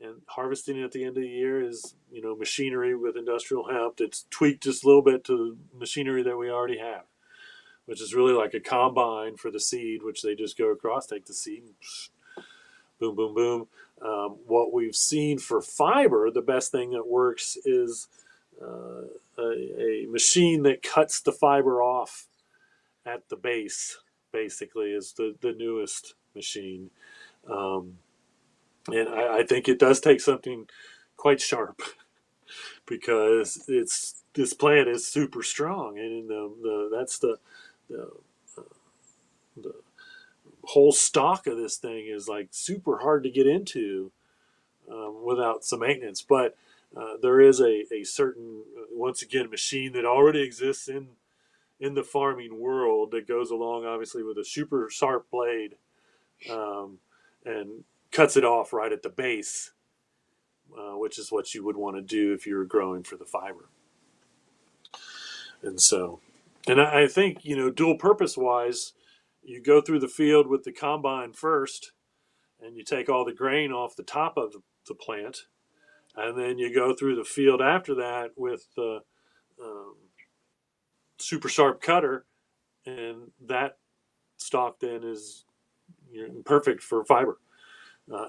And harvesting at the end of the year is, machinery with industrial hemp that's tweaked just a little bit to the machinery that we already have, which is really like a combine for the seed, which they just go across, take the seed, and boom, boom, boom. What we've seen for fiber, the best thing that works is uh, a machine that cuts the fiber off at the base, basically, is the newest machine. Um, and I think it does take something quite sharp because this plant is super strong, and that's the the whole stalk of this thing is like super hard to get into without some maintenance. But there is a certain, once again, machine that already exists in the farming world that goes along, obviously, with a super sharp blade, um, and cuts it off right at the base, which is what you would want to do if you were growing for the fiber. And so, and I think, dual purpose wise, you go through the field with the combine first and you take all the grain off the top of the plant. And then you go through the field after that with the um, super sharp cutter, and that stalk then is perfect for fiber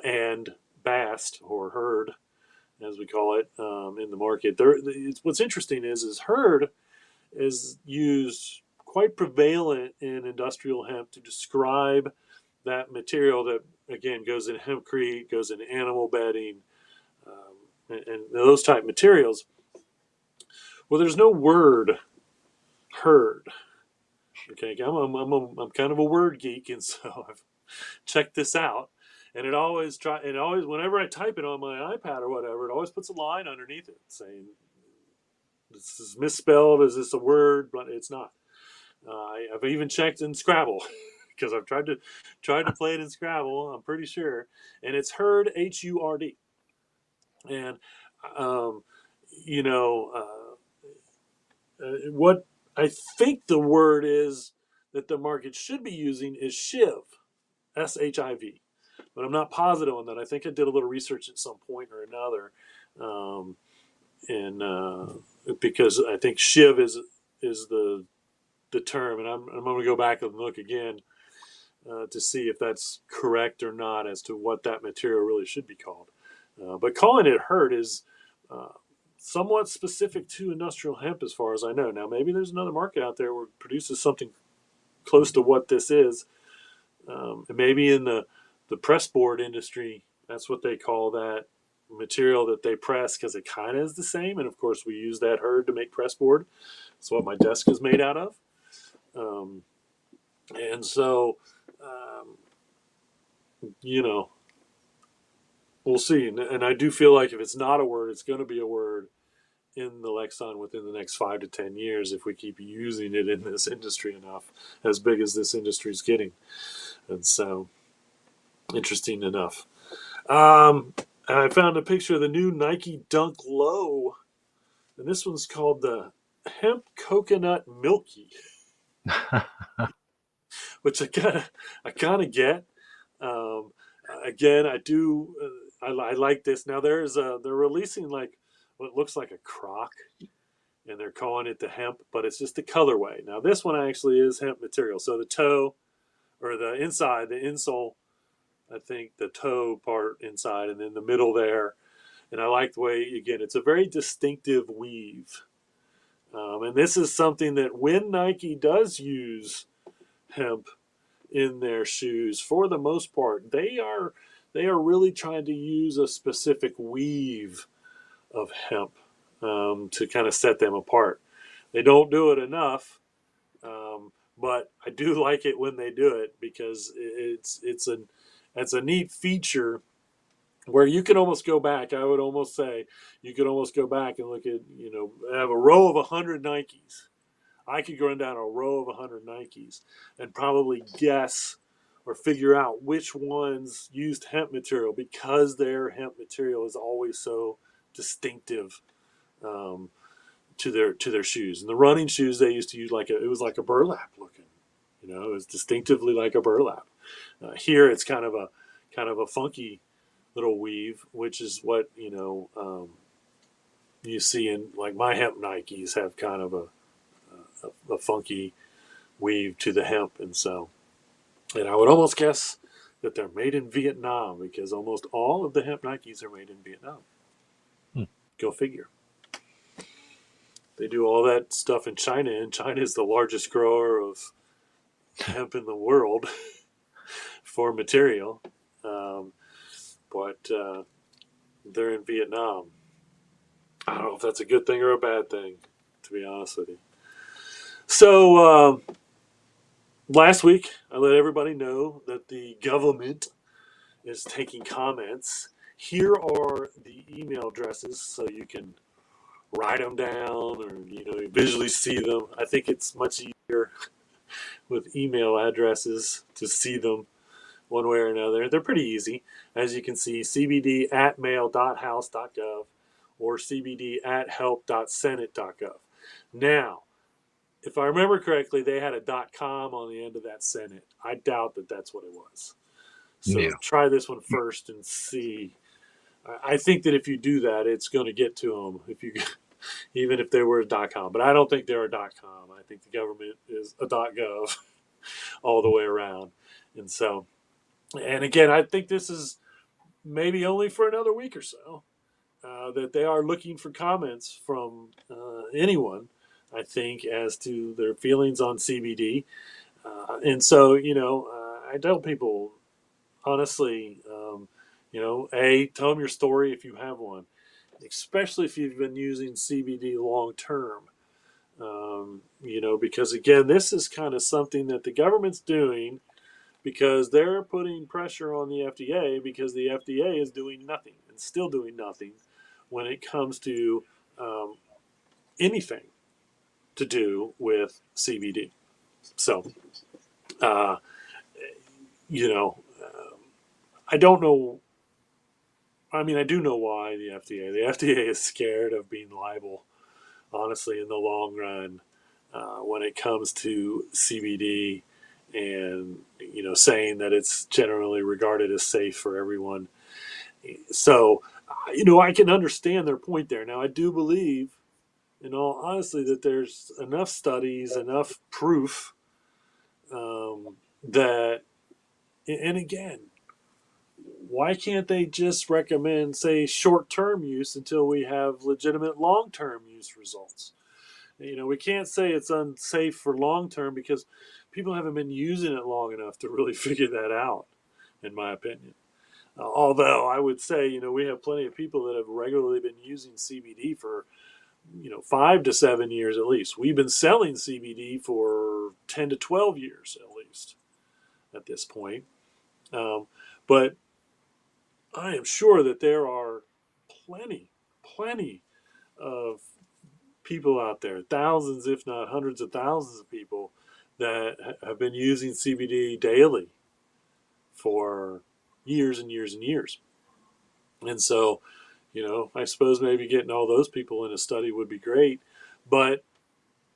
and bast or herd, as we call it in the market. What's interesting is herd is used quite prevalent in industrial hemp to describe that material that again goes in hempcrete, goes in animal bedding, and those type materials. Well, there's no word herd Okay, I'm kind of a word geek, and so I've checked this out. And it always whenever I type it on my iPad or whatever, it always puts a line underneath it saying this is misspelled. Is this a word? But it's not. I've even checked in Scrabble because I've tried to play it in Scrabble. I'm pretty sure, and it's herd HURD. And um, you know what I think the word is that the market should be using is shiv, SHIV, but I'm not positive on that. I think I did a little research at some point or another, um, and because I think shiv is the term, and I'm going to go back and look again to see if that's correct or not as to what that material really should be called. But calling it hurt is uh, somewhat specific to industrial hemp, as far as I know. Now, maybe there's another market out there where it produces something close to what this is, and maybe in the press board industry, that's what they call that material that they press because it kind of is the same. And of course, we use that herd to make press board. That's what my desk is made out of. Um, and so, um, you know, we'll see. And I do feel like if it's not a word, it's going to be a word in the Lexon within the next 5 to 10 years if we keep using it in this industry enough, as big as this industry is getting. And so, interesting enough. I found a picture of the new Nike Dunk Low, and this one's called the Hemp Coconut Milky, which I kind of get. Um, Again, I do. I like this. Now they're releasing like what looks like a croc, and they're calling it the hemp, but it's just a colorway. Now this one actually is hemp material. So the toe or the inside, the insole, I think the toe part inside, and then the middle there. And I like the way again it's a very distinctive weave. And this is something that when Nike does use hemp in their shoes, for the most part, they are really trying to use a specific weave of hemp to kind of set them apart. They don't do it enough, but I do like it when they do it because it's a neat feature where you can almost go back. I would almost say you could almost go back and look at have a row of 100 Nikes. I could run down a row of 100 Nikes and probably guess or figure out which ones used hemp material because their hemp material is always so distinctive um, to their shoes. And the running shoes they used to use it was like a burlap looking, it was distinctively like a burlap. Here it's kind of a funky little weave, which is what you see in like my hemp Nikes have kind of a funky weave to the hemp, and I would almost guess that they're made in Vietnam because almost all of the hemp Nikes are made in Vietnam. Hmm. Go figure. They do all that stuff in China, and China is the largest grower of hemp in the world for material. Um, but they're in Vietnam. I don't know if that's a good thing or a bad thing, to be honest with you. So last week, I let everybody know that the government is taking comments. Here are the email addresses so you can write them down or visually see them. I think it's much easier with email addresses to see them one way or another. They're pretty easy. As you can see, cbd@mail.house.gov or cbd@help.senate.gov. Now, if I remember correctly, they had a .com on the end of that Senate. I doubt that that's what it was. So Yeah. try this one first and see. I think that if you do that, it's going to get to them. If you, even if they were a .com, but I don't think they're a .com. I think the government is a .gov all the way around, and so, and again, I think this is maybe only for another week or so that they are looking for comments from anyone. I think as to their feelings on CBD, and so I tell people honestly, tell them your story if you have one, especially if you've been using CBD long term. Because again, this is kind of something that the government's doing because they're putting pressure on the FDA because the FDA is doing nothing and still doing nothing when it comes to um, anything to do with CBD. So, uh, you know, I don't know. I mean, I do know why the FDA. The FDA is scared of being liable, honestly, in the long run, when it comes to CBD, and saying that it's generally regarded as safe for everyone. So, I can understand their point there. Now, I do believe, in all honesty, that there's enough studies, enough proof that, and again, why can't they just recommend, say, short-term use until we have legitimate long-term use results? We can't say it's unsafe for long-term because people haven't been using it long enough to really figure that out, in my opinion. Although I would say, we have plenty of people that have regularly been using CBD for, 5 to 7 years at least. We've been selling CBD for 10 to 12 years at least at this point. But I am sure that there are plenty of people out there, thousands, if not hundreds of thousands of people that have been using CBD daily for years and years and years. And so, I suppose maybe getting all those people in a study would be great. But,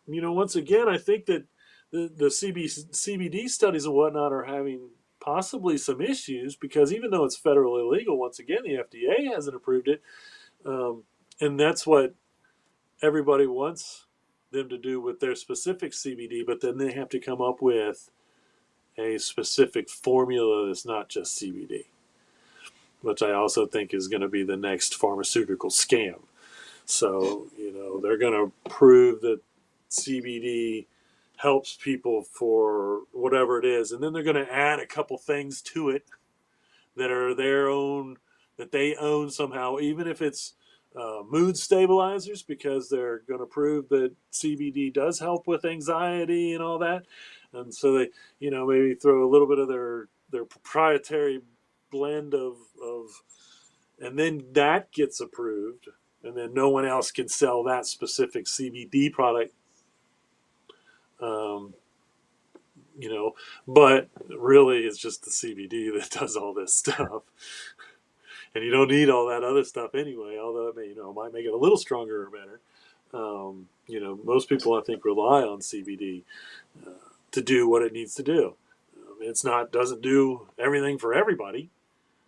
once again, I think that the CBD studies and whatnot are having possibly some issues because even though it's federally illegal, once again, the FDA hasn't approved it. And that's what everybody wants them to do with their specific CBD, but then they have to come up with a specific formula that's not just CBD, which I also think is going to be the next pharmaceutical scam. So, they're going to prove that CBD helps people for whatever it is, and then they're going to add a couple things to it that are their own, that they own somehow, even if it's mood stabilizers, because they're going to prove that CBD does help with anxiety and all that. And so they, maybe throw a little bit of their proprietary blend of, and then that gets approved, and then no one else can sell that specific CBD product. Um, but really it's just the CBD that does all this stuff. And you don't need all that other stuff anyway, although it may, might make it a little stronger or better. Most people, I think, rely on CBD to do what it needs to do. Doesn't do everything for everybody,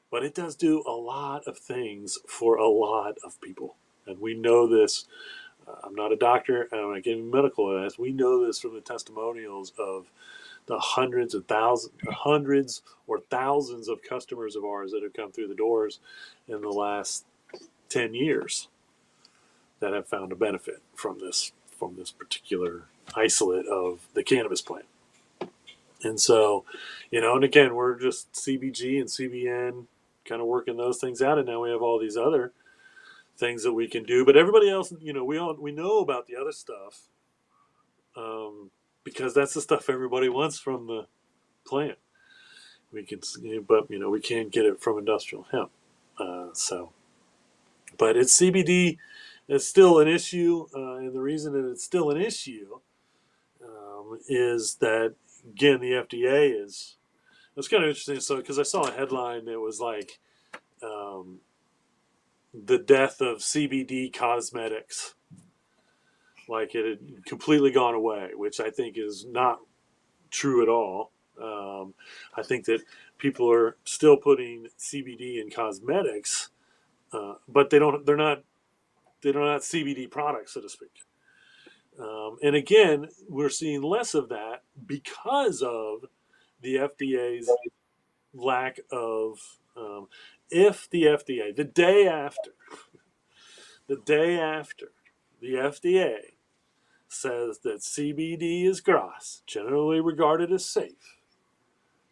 but it does do a lot of things for a lot of people. And we know this. I'm not a doctor, and I'm not giving medical advice. We know this from the testimonials of the hundreds or thousands of customers of ours that have come through the doors in the last 10 years that have found a benefit from this particular isolate of the cannabis plant. And so, and again, we're just CBG and CBN kind of working those things out, and now we have all these other things that we can do. But everybody else, we know about the other stuff because that's the stuff everybody wants from the plant. We can, but we can't get it from industrial hemp. But it's CBD is still an issue, and the reason that it's still an issue is that again the FDA is. It's kind of interesting. So because I saw a headline that was like the death of CBD cosmetics, like it had completely gone away, which I think is not true at all. I think that people are still putting CBD in cosmetics, but they're not CBD products, so to speak. And again, we're seeing less of that because of the FDA's lack of. If the FDA, the day after the FDA says that CBD is grass, generally regarded as safe,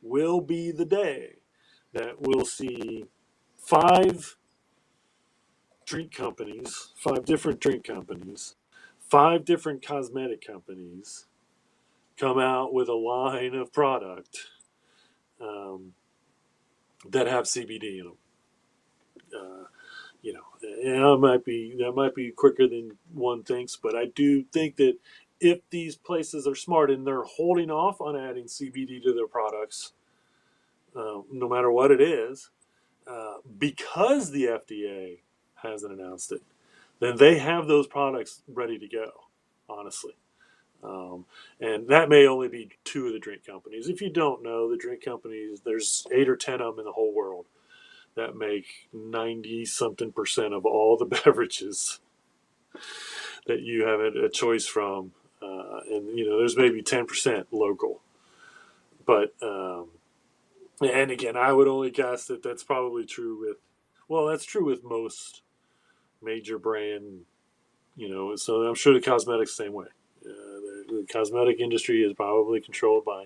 will be the day that we'll see five different drink companies, 5 different cosmetic companies come out with a line of product um, that have CBD in them. You know, and that might be quicker than one thinks, but I do think that if these places are smart and they're holding off on adding CBD to their products, no matter what it is, because the FDA hasn't announced it, then they have those products ready to go. Honestly. And that may only be 2 of the drink companies. If you don't know, the drink companies, there's 8 or 10 of them in the whole world that make 90 something percent of all the beverages that you have a choice from. And, you know, there's maybe 10% local. But, and again, I would only guess that that's probably true with, well, that's true with most major brand, you know, so I'm sure the cosmetics same way. The cosmetic industry is probably controlled by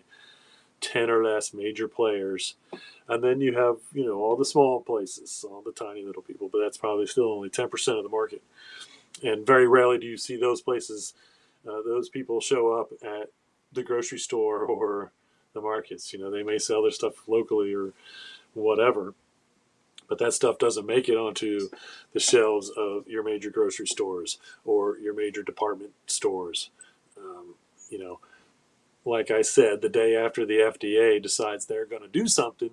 10 or less major players. And then you have, you know, all the small places, all the tiny little people, but that's probably still only 10% of the market. And very rarely do you see those places, those people show up at the grocery store or the markets. You know, they may sell their stuff locally or whatever, but that stuff doesn't make it onto the shelves of your major grocery stores or your major department stores. You know, like I said, the day after the FDA decides they're going to do something,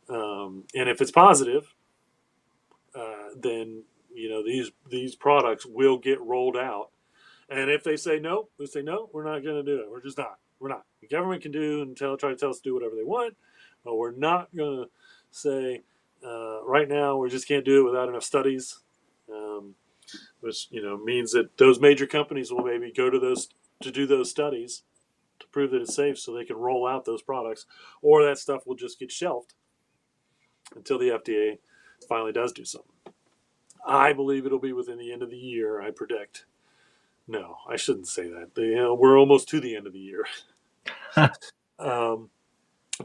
and if it's positive, then you know these products will get rolled out. And if they say no, we say no, we're not going to do it. We're just not. We're not. The government can do and try to tell us to do whatever they want, but we're not going to say right now we just can't do it without enough studies. Which you know means that those major companies will maybe go to those to do those studies to prove that it's safe, so they can roll out those products, or that stuff will just get shelved until the FDA finally does do something. I believe it'll be within the end of the year. I predict. No, I shouldn't say that. You know, we're almost to the end of the year. Um,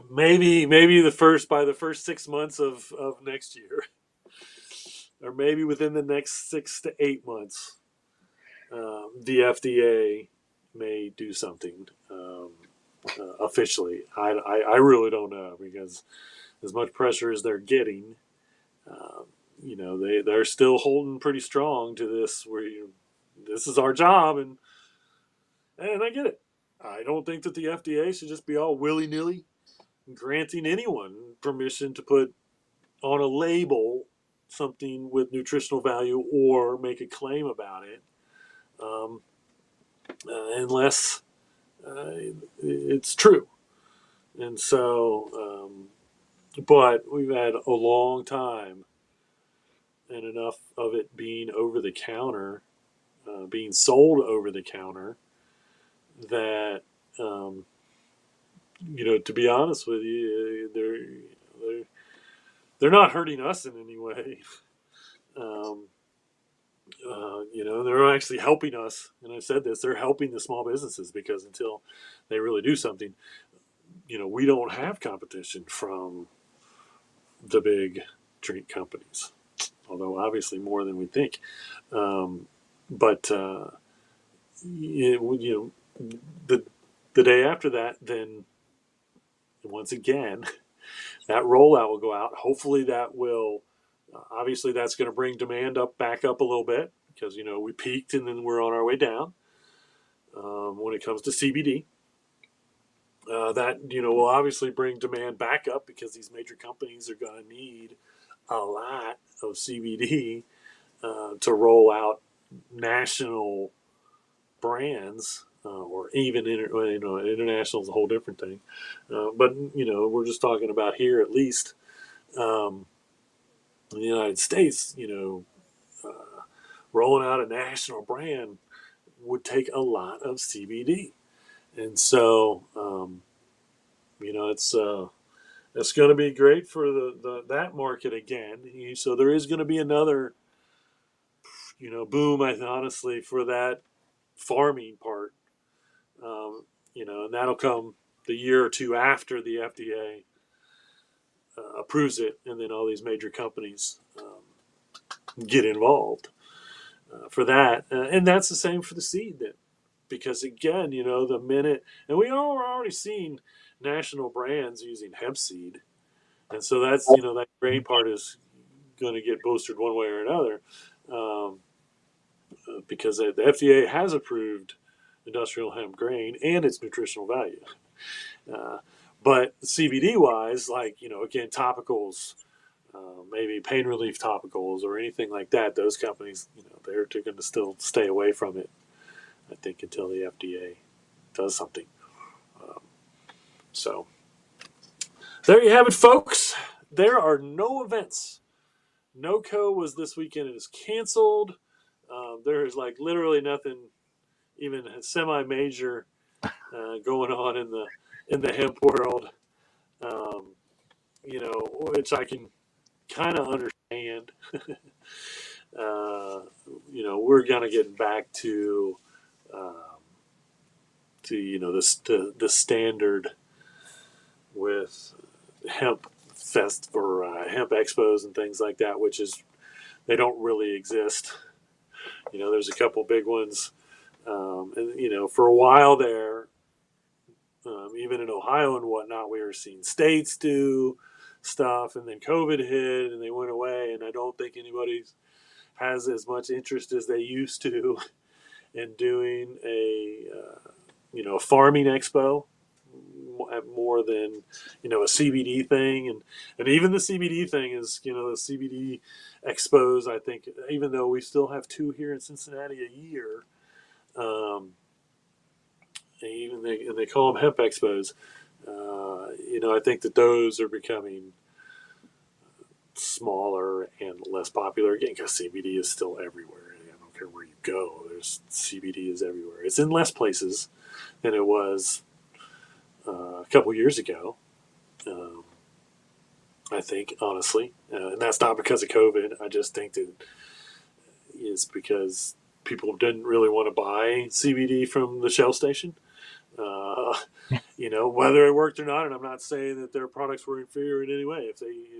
maybe the first by the first 6 months of next year, or maybe within the next 6 to 8 months, the FDA may do something officially. I really don't know because as much pressure as they're getting, um, you know, they're still holding pretty strong to this. Where this is our job, and I get it. I don't think that the FDA should just be all willy nilly granting anyone permission to put on a label something with nutritional value or make a claim about it, um, unless it's true. And so, but we've had a long time and enough of it being over the counter, being sold over the counter, that you know, to be honest with you, they're not hurting us in any way. Um, you know, they're actually helping us. And I said this: they're helping the small businesses because until they really do something, you know, we don't have competition from the big drink companies. Although obviously more than we think. Um, but you know, the day after that, then once again, that rollout will go out. Hopefully, that will. Obviously, that's going to bring demand back up a little bit because you know we peaked and then we're on our way down. When it comes to CBD, that you know will obviously bring demand back up because these major companies are going to need a lot of CBD to roll out national brands, or even you know, international is a whole different thing. But you know, we're just talking about here at least um, in the United States. You know, rolling out a national brand would take a lot of CBD, and so you know, it's going to be great for that market again. So there is going to be another you know boom. I honestly for that farming part. You know, and that'll come the year or two after the FDA approves it, and then all these major companies get involved. for that, and that's the same for the seed then, because again, the minute, and we are already seeing national brands using hemp seed, and so that's that grain part is going to get boosted one way or another, um, because the FDA has approved industrial hemp grain and its nutritional value. Uh, but CBD wise, like again, topicals, maybe pain relief topicals or anything like that, those companies, they're going to still stay away from it, I think, until the FDA does something. Um, so there you have it, folks. There are no events. NOCO was this weekend. It is canceled. There is like literally nothing, even semi-major, going on in the hemp world. Um, which I can kind of understand. uh, we're kind of getting back um, to the standard with hemp fest or hemp expos and things like that, which is they don't really exist. There's a couple big ones, and for a while there, even in Ohio and whatnot, we were seeing states do stuff, and then COVID hit, and they went away. And I don't think anybody has as much interest as they used to in doing a farming expo more than a CBD thing, and even the CBD thing is the CBD expos. I think even though we still have two here in Cincinnati a year, um, they call them hemp expos. I think that those are becoming smaller and less popular again because CBD is still everywhere. I don't care where you go. There's CBD is everywhere. It's in less places than it was a couple years ago. Um, I think honestly, and that's not because of COVID. I just think that it's because people didn't really want to buy CBD from the Shell station. Uh, whether it worked or not, and I'm not saying that their products were inferior in any way. If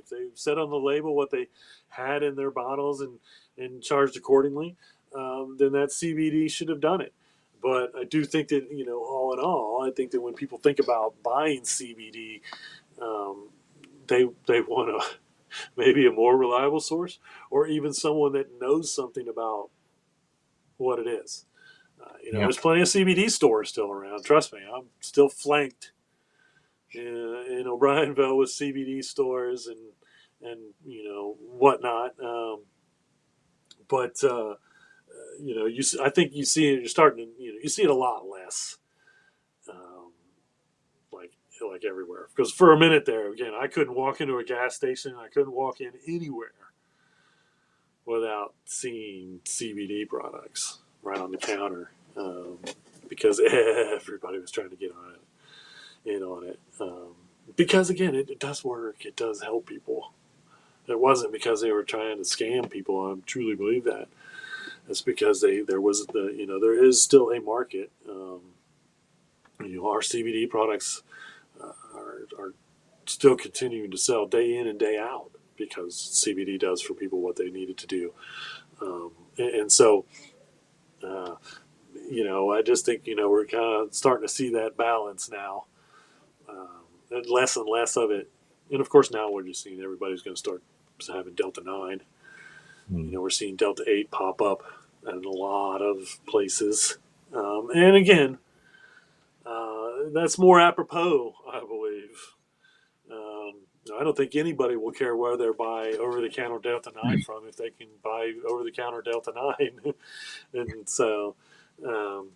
they said on the label what they had in their bottles and charged accordingly, then that CBD should have done it. But I do think that all in all, I think that when people think about buying CBD, um, they want a maybe a more reliable source, or even someone that knows something about what it is. Yeah. There's plenty of CBD stores still around. Trust me, I'm still flanked in O'Brienville with CBD stores and whatnot. But I think you see it. You're starting to you see it a lot less, um, like everywhere. Because for a minute there, again, I couldn't walk into a gas station. I couldn't walk in anywhere without seeing CBD products right on the counter, because everybody was trying to get on it. Because again, it does work. It does help people. It wasn't because they were trying to scam people. I truly believe that. It's because there is still a market. Our CBD products are still continuing to sell day in and day out because CBD does for people what they needed to do. And so, uh, I just think, we're kind of starting to see that balance now, and less of it. And of course, now we're just seeing everybody's going to start having Delta 9. We're seeing Delta 8 pop up in a lot of places. And again, that's more apropos, I believe. Um, I don't think anybody will care where they buy over the counter Delta 9 from if they can buy over the counter Delta 9. And so um,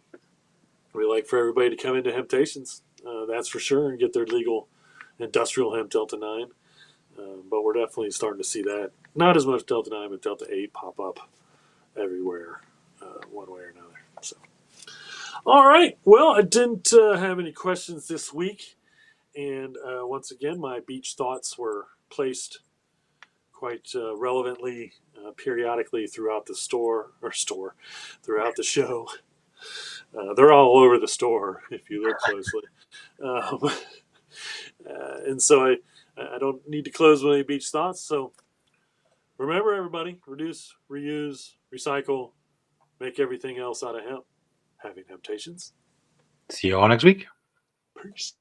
we like for everybody to come into Hemptations, that's for sure, and get their legal industrial hemp Delta 9. But we're definitely starting to see that. Not as much Delta 9, but Delta 8 pop up everywhere, one way or another. So, all right. Well, I didn't have any questions this week. And once again, my beach thoughts were placed quite relevantly, periodically throughout the throughout the show. They're all over the store if you look closely. Um, and so I don't need to close with any beach thoughts. So remember, everybody, reduce, reuse, recycle, make everything else out of hemp. Having temptations. See you all next week. Peace.